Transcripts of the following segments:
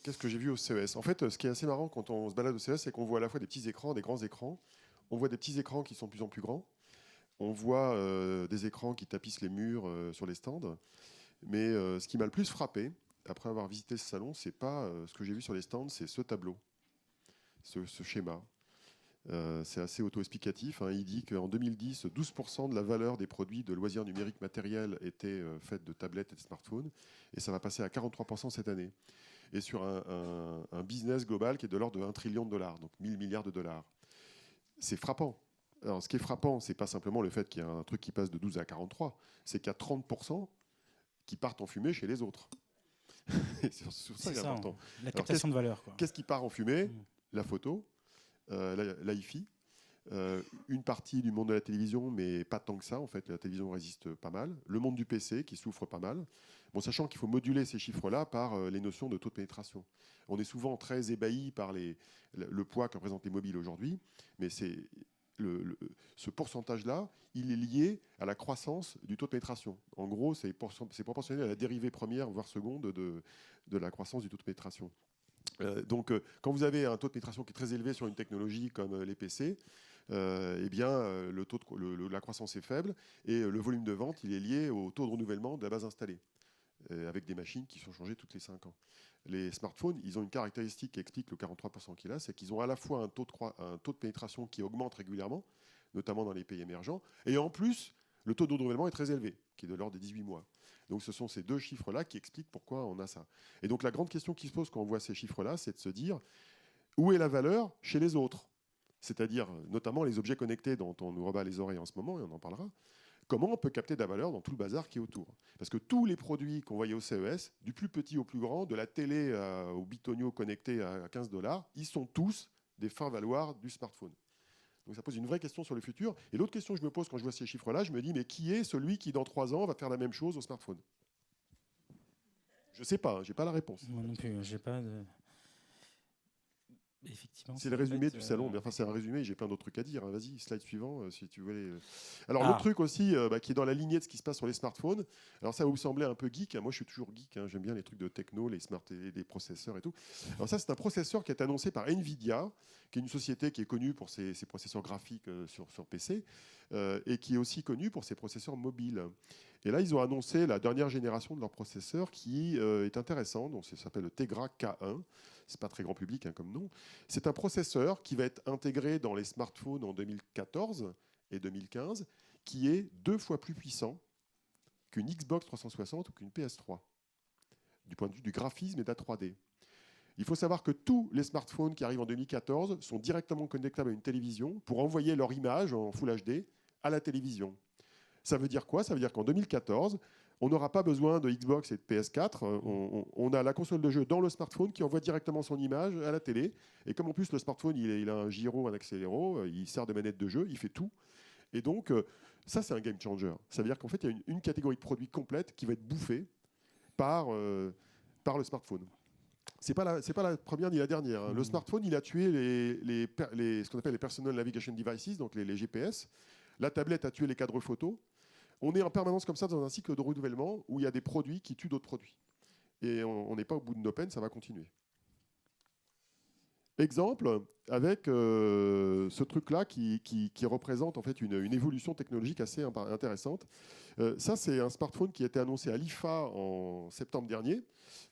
Qu'est-ce que j'ai vu au CES? En fait, ce qui est assez marrant quand on se balade au CES, c'est qu'on voit à la fois des petits écrans, des grands écrans. On voit des petits écrans qui sont de plus en plus grands. On voit des écrans qui tapissent les murs sur les stands. Mais ce qui m'a le plus frappé, après avoir visité ce salon, c'est pas ce que j'ai vu sur les stands, c'est ce tableau, ce schéma. C'est assez auto-explicatif, hein. Il dit qu'en 2010, 12% de la valeur des produits de loisirs numériques matériels était faite de tablettes et de smartphones, et ça va passer à 43% cette année. Et sur un business global qui est de l'ordre de 1 trillion de dollars, donc 1000 milliards de dollars. C'est frappant. Alors, ce qui est frappant, c'est pas simplement le fait qu'il y a un truc qui passe de 12 à 43, c'est qu'il y a 30% qui partent en fumée chez les autres. Et sur ça, C'est c'est ça, important. la Alors, captation de valeur, quoi. qu'est-ce qui part en fumée? Mm. La photo, l'hi-fi, une partie du monde de la télévision, mais pas tant que ça. En fait, la télévision résiste pas mal. Le monde du PC qui souffre pas mal. Bon, sachant qu'il faut moduler ces chiffres-là par les notions de taux de pénétration. On est souvent très ébahi par le poids que représentent les mobiles aujourd'hui, mais ce pourcentage-là, il est lié à la croissance du taux de pénétration. En gros, c'est proportionnel à la dérivée première, voire seconde, de la croissance du taux de pénétration. Donc, quand vous avez un taux de pénétration qui est très élevé sur une technologie comme les PC, eh bien, la croissance est faible et le volume de vente il est lié au taux de renouvellement de la base installée, avec des machines qui sont changées toutes les 5 ans. Les smartphones, ils ont une caractéristique qui explique le 43% qu'il a, c'est qu'ils ont à la fois un taux de pénétration qui augmente régulièrement, notamment dans les pays émergents, et en plus, le taux de renouvellement est très élevé, qui est de l'ordre des 18 mois. Donc ce sont ces deux chiffres-là qui expliquent pourquoi on a ça. Et donc la grande question qui se pose quand on voit ces chiffres-là, c'est de se dire où est la valeur chez les autres, c'est-à-dire notamment les objets connectés dont on nous rebat les oreilles en ce moment, et on en parlera. Comment on peut capter de la valeur dans tout le bazar qui est autour? Parce que tous les produits qu'on voyait au CES, du plus petit au plus grand, de la télé au bitonio connecté à 15 dollars, ils sont tous des fins valoirs du smartphone. Donc ça pose une vraie question sur le futur. Et l'autre question que je me pose quand je vois ces chiffres-là, je me dis, mais qui est celui qui, dans 3 ans, va faire la même chose au smartphone? Je ne sais pas, je n'ai pas la réponse. Moi non plus, j'ai pas de... Effectivement, C'est le ça peut résumé être, du salon. Mais enfin, c'est un résumé, j'ai plein d'autres trucs à dire, hein. Vas-y, slide suivant, si tu veux. Alors, Ah. l'autre truc aussi, qui est dans la lignée de ce qui se passe sur les smartphones, alors ça va vous sembler un peu geek, hein. Moi je suis toujours geek, hein. J'aime bien les trucs de techno, les processeurs et tout. Alors ça, c'est un processeur qui est annoncé par Nvidia, qui est une société qui est connue pour ses processeurs graphiques sur PC, et qui est aussi connue pour ses processeurs mobiles. Et là, ils ont annoncé la dernière génération de leur processeur qui est intéressant, donc ça s'appelle le Tegra K1. C'est pas très grand public, hein, comme nom. C'est un processeur qui va être intégré dans les smartphones en 2014 et 2015, qui est 2 fois plus puissant qu'une Xbox 360 ou qu'une PS3, du point de vue du graphisme et de la 3D. Il faut savoir que tous les smartphones qui arrivent en 2014 sont directement connectables à une télévision pour envoyer leur image en Full HD à la télévision. Ça veut dire quoi? Ça veut dire qu'en 2014, on n'aura pas besoin de Xbox et de PS4. On a la console de jeu dans le smartphone qui envoie directement son image à la télé. Et comme en plus le smartphone, il a un gyro, un accéléro, il sert de manette de jeu, il fait tout. Et donc, ça, c'est un game changer. Ça veut dire qu'en fait, il y a une catégorie de produits complète qui va être bouffée par le smartphone. C'est pas la première ni la dernière, hein. Le smartphone, il a tué ce qu'on appelle les Personal Navigation Devices, donc les GPS. La tablette a tué les cadres photo. On est en permanence comme ça dans un cycle de renouvellement où il y a des produits qui tuent d'autres produits. Et on n'est pas au bout de nos peines, ça va continuer. Exemple, avec ce truc-là qui représente en fait une évolution technologique assez intéressante. Ça, c'est un smartphone qui a été annoncé à l'IFA en septembre dernier.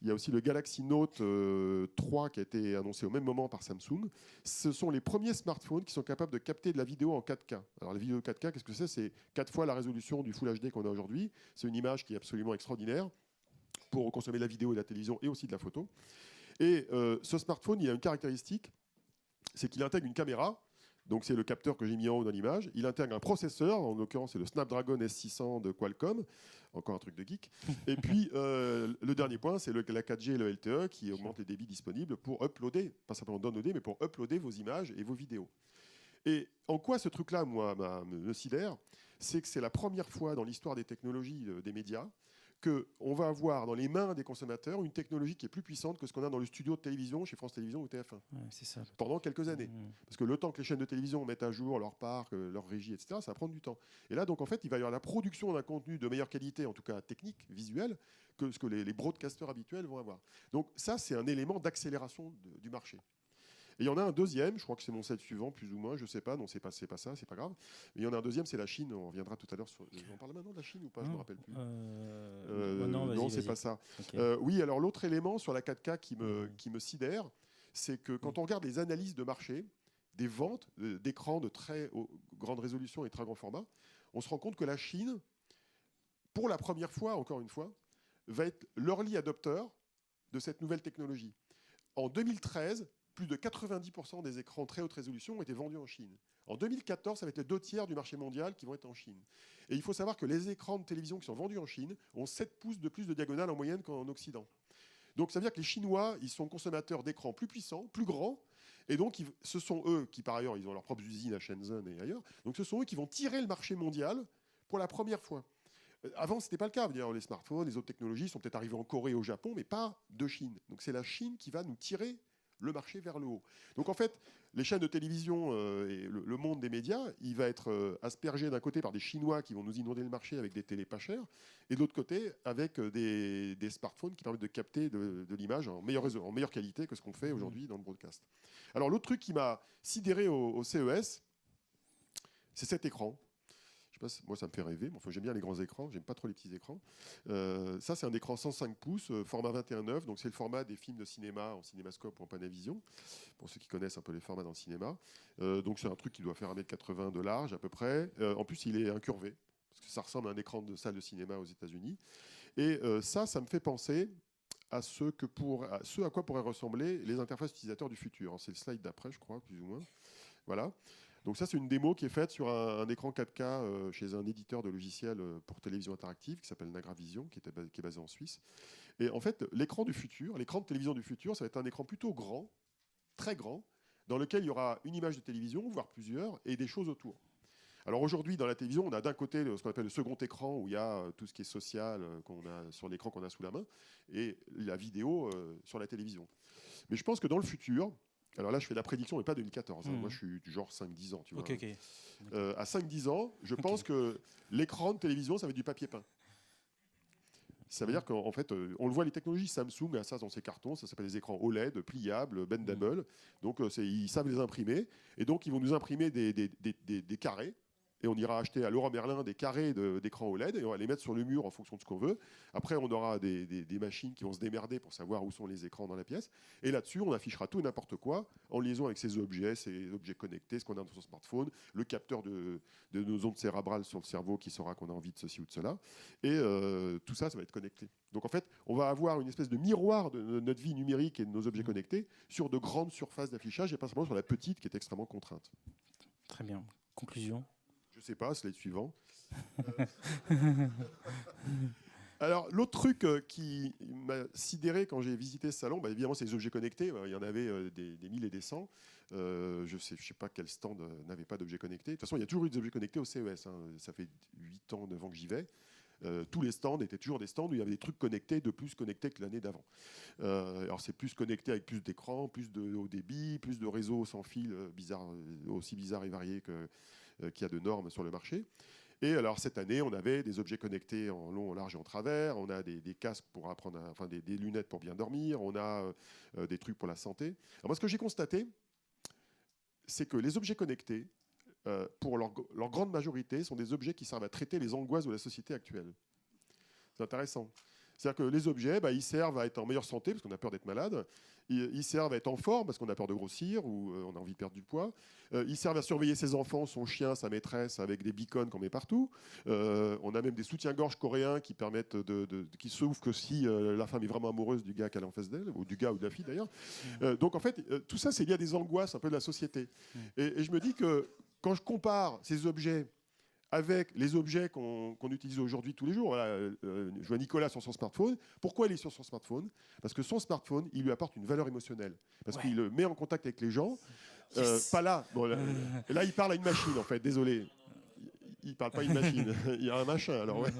Il y a aussi le Galaxy Note 3 qui a été annoncé au même moment par Samsung. Ce sont les premiers smartphones qui sont capables de capter de la vidéo en 4K. Alors la vidéo 4K, qu'est-ce que c'est? C'est 4 fois la résolution du Full HD qu'on a aujourd'hui. C'est une image qui est absolument extraordinaire pour consommer de la vidéo et de la télévision et aussi de la photo. Et ce smartphone, il a une caractéristique, c'est qu'il intègre une caméra. Donc c'est le capteur que j'ai mis en haut dans l'image. Il intègre un processeur, en l'occurrence c'est le Snapdragon S600 de Qualcomm, encore un truc de geek. Et puis le dernier point, c'est la 4G et le LTE qui augmente les débits disponibles pour uploader, pas simplement downloader, mais pour uploader vos images et vos vidéos. Et en quoi ce truc-là, moi, me sidère, c'est que c'est la première fois dans l'histoire des technologies des médias qu'on va avoir dans les mains des consommateurs une technologie qui est plus puissante que ce qu'on a dans le studio de télévision chez France Télévisions ou TF1. Ouais, c'est ça. Pendant quelques années. Parce que le temps que les chaînes de télévision mettent à jour leur parc, leur régie, etc., ça va prendre du temps. Et là, donc, en fait, il va y avoir la production d'un contenu de meilleure qualité, en tout cas technique, visuel, que ce que les broadcasters habituels vont avoir. Donc ça, c'est un élément d'accélération du marché. Et il y en a un deuxième, je crois que c'est mon slide suivant, plus ou moins, je ne sais pas, non, c'est pas ça, c'est pas grave. Mais il y en a un deuxième, c'est la Chine, on reviendra tout à l'heure sur... On parle maintenant de la Chine ou pas, je ne me rappelle plus. Non, c'est pas ça. Okay. Oui, alors l'autre élément sur la 4K qui me sidère, c'est que quand on regarde les analyses de marché, des ventes d'écrans de très grande résolution et très grand format, on se rend compte que la Chine, pour la première fois, encore une fois, va être l'early adopter de cette nouvelle technologie. En 2013, plus de 90% des écrans très haute résolution ont été vendus en Chine. En 2014, ça va être les 2/3 du marché mondial qui vont être en Chine. Et il faut savoir que les écrans de télévision qui sont vendus en Chine ont 7 pouces de plus de diagonale en moyenne qu'en Occident. Donc ça veut dire que les Chinois, ils sont consommateurs d'écrans plus puissants, plus grands, et donc ce sont eux qui, par ailleurs, ils ont leurs propres usines à Shenzhen et ailleurs, donc ce sont eux qui vont tirer le marché mondial pour la première fois. Avant, ce n'était pas le cas. Les smartphones, les autres technologies sont peut-être arrivées en Corée et au Japon, mais pas de Chine. Donc c'est la Chine qui va nous tirer le marché vers le haut. Donc en fait, les chaînes de télévision et le monde des médias, il va être aspergé d'un côté par des Chinois qui vont nous inonder le marché avec des télés pas chères, et de l'autre côté avec des smartphones qui permettent de capter de l'image en meilleure qualité que ce qu'on fait aujourd'hui dans le broadcast. Alors l'autre truc qui m'a sidéré au CES, c'est cet écran. Je sais pas, moi ça me fait rêver, mais enfin, j'aime bien les grands écrans, j'aime pas trop les petits écrans. Ça c'est un écran 105 pouces, format 21:9, donc c'est le format des films de cinéma en cinémascope ou en Panavision, pour ceux qui connaissent un peu les formats dans le cinéma. Donc c'est un truc qui doit faire 1,80 m de large à peu près. En plus il est incurvé, parce que ça ressemble à un écran de salle de cinéma aux États-Unis. Et ça me fait penser à ce à quoi pourraient ressembler les interfaces utilisateurs du futur. C'est le slide d'après, je crois, plus ou moins. Voilà. Donc ça, c'est une démo qui est faite sur un écran 4K chez un éditeur de logiciels pour télévision interactive qui s'appelle Nagravision, qui est basé en Suisse. Et en fait, l'écran du futur, l'écran de télévision du futur, ça va être un écran plutôt grand, très grand, dans lequel il y aura une image de télévision, voire plusieurs, et des choses autour. Alors aujourd'hui, dans la télévision, on a d'un côté ce qu'on appelle le second écran, où il y a tout ce qui est social qu'on a sur l'écran qu'on a sous la main, et la vidéo sur la télévision. Mais je pense que dans le futur, alors là, je fais la prédiction, mais pas 2014. Moi, je suis du genre 5-10 ans. Tu vois. Okay. À 5-10 ans, je pense que l'écran de télévision, ça va être du papier peint. Ça veut dire qu'en fait, on le voit, les technologies Samsung a ça dans ses cartons, ça s'appelle des écrans OLED, pliables, bendable. Donc, ils savent les imprimer. Et donc, ils vont nous imprimer des carrés. Et on ira acheter à Leroy Merlin des carrés d'écran OLED et on va les mettre sur le mur en fonction de ce qu'on veut. Après, on aura des machines qui vont se démerder pour savoir où sont les écrans dans la pièce. Et là-dessus, on affichera tout et n'importe quoi en liaison avec ces objets connectés, ce qu'on a dans son smartphone, le capteur de nos ondes cérébrales sur le cerveau qui saura qu'on a envie de ceci ou de cela. Et tout ça, ça va être connecté. Donc en fait, on va avoir une espèce de miroir de notre vie numérique et de nos objets connectés sur de grandes surfaces d'affichage et pas simplement sur la petite qui est extrêmement contrainte. Très bien. Conclusion. Je sais pas, slide suivant. Alors, l'autre truc qui m'a sidéré quand j'ai visité ce salon, évidemment, c'est les objets connectés. Il y en avait des milliers et des cents. Je sais pas quel stand n'avait pas d'objets connectés. De toute façon, il y a toujours eu des objets connectés au CES. Ça fait 8 ans, 9 ans que j'y vais. Tous les stands étaient toujours des stands où il y avait des trucs connectés, de plus connectés que l'année d'avant. Alors, c'est plus connecté avec plus d'écran, plus de haut débit, plus de réseaux sans fil, aussi bizarres et variés qu'il y a de normes sur le marché. Et alors cette année, on avait des objets connectés en long, en large et en travers. On a des casques pour apprendre, des lunettes pour bien dormir. On a des trucs pour la santé. Alors moi, ce que j'ai constaté, c'est que les objets connectés, pour leur grande majorité, sont des objets qui servent à traiter les angoisses de la société actuelle. C'est intéressant. C'est-à-dire que les objets, ils servent à être en meilleure santé, parce qu'on a peur d'être malade. Ils servent à être en forme, parce qu'on a peur de grossir, ou on a envie de perdre du poids. Ils servent à surveiller ses enfants, son chien, sa maîtresse, avec des beacons qu'on met partout. On a même des soutiens-gorge coréens qui permettent qui s'ouvrent que si la femme est vraiment amoureuse du gars qu'elle est en face d'elle, ou du gars ou de la fille d'ailleurs. Donc en fait, tout ça, c'est lié à des angoisses un peu de la société. Et je me dis que quand je compare ces objets avec les objets qu'on utilise aujourd'hui tous les jours. Voilà, je vois Nicolas sur son smartphone. Pourquoi il est sur son smartphone? Parce que son smartphone, il lui apporte une valeur émotionnelle. Parce qu'il le met en contact avec les gens. Pas là. Bon, là, il parle à une machine, en fait. Désolé. Il ne parle pas à une machine. Il y a un machin. Alors, ouais.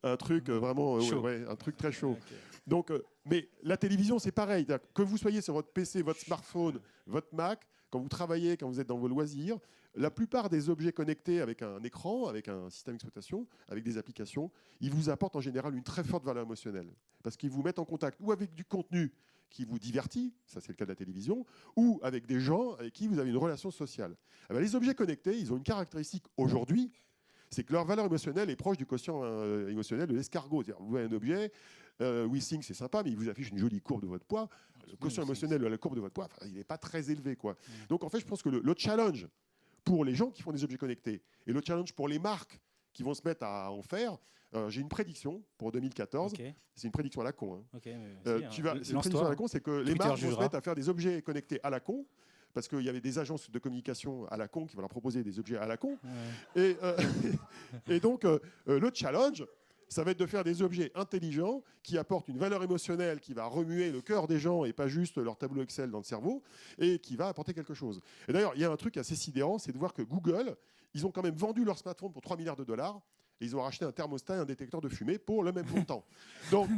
Un truc vraiment... un truc très chaud. Okay. Donc, mais la télévision, c'est pareil. Que vous soyez sur votre PC, votre smartphone, votre Mac, quand vous travaillez, quand vous êtes dans vos loisirs, la plupart des objets connectés avec un écran, avec un système d'exploitation, avec des applications, ils vous apportent en général une très forte valeur émotionnelle. Parce qu'ils vous mettent en contact ou avec du contenu qui vous divertit, ça c'est le cas de la télévision, ou avec des gens avec qui vous avez une relation sociale. Eh bien, les objets connectés, ils ont une caractéristique aujourd'hui, c'est que leur valeur émotionnelle est proche du quotient émotionnel de l'escargot. C'est-à-dire, vous voyez un objet, WeSync c'est sympa, mais il vous affiche une jolie courbe de votre poids. Le quotient émotionnel de la courbe de votre poids, il n'est pas très élevé, quoi. Donc en fait, je pense que le challenge pour les gens qui font des objets connectés et le challenge pour les marques qui vont se mettre à en faire, j'ai une prédiction pour 2014. Ok. C'est une prédiction à la con. Hein. Ok, C'est une prédiction à la con, c'est que les marques vont se mettre à faire des objets connectés à la con. Parce qu'il y avait des agences de communication à la con qui vont leur proposer des objets à la con. Ouais. Et donc, le challenge, ça va être de faire des objets intelligents qui apportent une valeur émotionnelle qui va remuer le cœur des gens et pas juste leur tableau Excel dans le cerveau, et qui va apporter quelque chose. Et d'ailleurs, il y a un truc assez sidérant, c'est de voir que Google, ils ont quand même vendu leur smartphone pour 3 milliards de dollars. Et ils ont racheté un thermostat et un détecteur de fumée pour le même montant. Donc,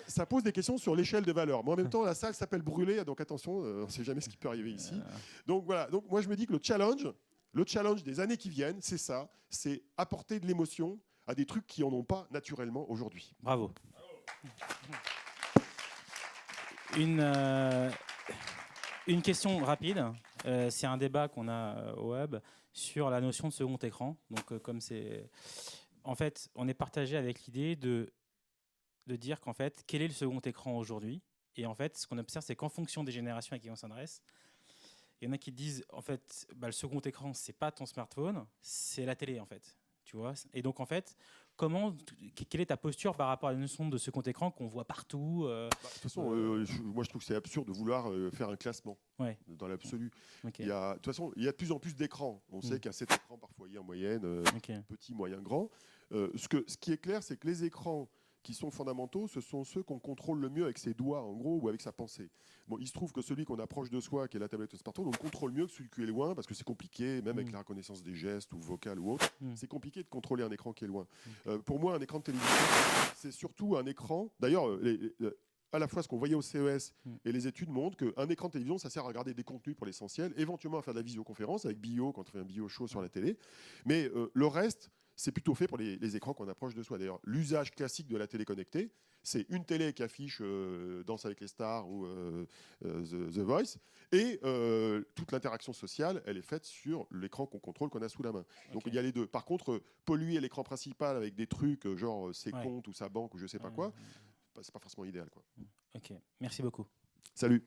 ça pose des questions sur l'échelle des valeurs. Mais en même temps, la salle s'appelle Brûlé, donc attention, on ne sait jamais ce qui peut arriver ici. Donc voilà, donc, moi je me dis que le challenge des années qui viennent, c'est ça, c'est apporter de l'émotion à des trucs qui n'en ont pas naturellement aujourd'hui. Bravo. Une question rapide. C'est un débat qu'on a au web sur la notion de second écran. Donc, comme c'est... En fait, on est partagé avec l'idée de dire qu'en fait, quel est le second écran aujourd'hui ? Et en fait, ce qu'on observe, c'est qu'en fonction des générations à qui on s'adresse, il y en a qui disent, en fait, le second écran, c'est pas ton smartphone, c'est la télé, en fait. Tu vois ? Et donc, en fait, quelle est ta posture par rapport à la notion de second écran qu'on voit partout De toute façon, moi, je trouve que c'est absurde de vouloir faire un classement dans l'absolu. Okay. De toute façon, il y a de plus en plus d'écrans. On sait qu'il y a 7 écrans par foyer en moyenne, petit, moyen, grand. Ce qui est clair, c'est que les écrans qui sont fondamentaux, ce sont ceux qu'on contrôle le mieux avec ses doigts, en gros, ou avec sa pensée. Bon, il se trouve que celui qu'on approche de soi, qui est la tablette ou le smartphone, on le contrôle mieux que celui qui est loin, parce que c'est compliqué, même avec la reconnaissance des gestes, ou vocales ou autre, c'est compliqué de contrôler un écran qui est loin. Pour moi, un écran de télévision, c'est surtout un écran... D'ailleurs, à la fois ce qu'on voyait au CES et les études montrent qu'un écran de télévision, ça sert à regarder des contenus pour l'essentiel, éventuellement à faire de la visioconférence avec Bio, quand on fait un Bio show sur la télé. Mais le reste... c'est plutôt fait pour les écrans qu'on approche de soi. D'ailleurs, l'usage classique de la télé connectée, c'est une télé qui affiche Danse avec les stars ou The Voice, et toute l'interaction sociale, elle est faite sur l'écran qu'on contrôle, qu'on a sous la main. Donc il y a les deux. Par contre, polluer l'écran principal avec des trucs genre ses comptes ou sa banque ou je sais pas quoi, c'est pas forcément idéal, quoi. Ok, merci beaucoup. Salut.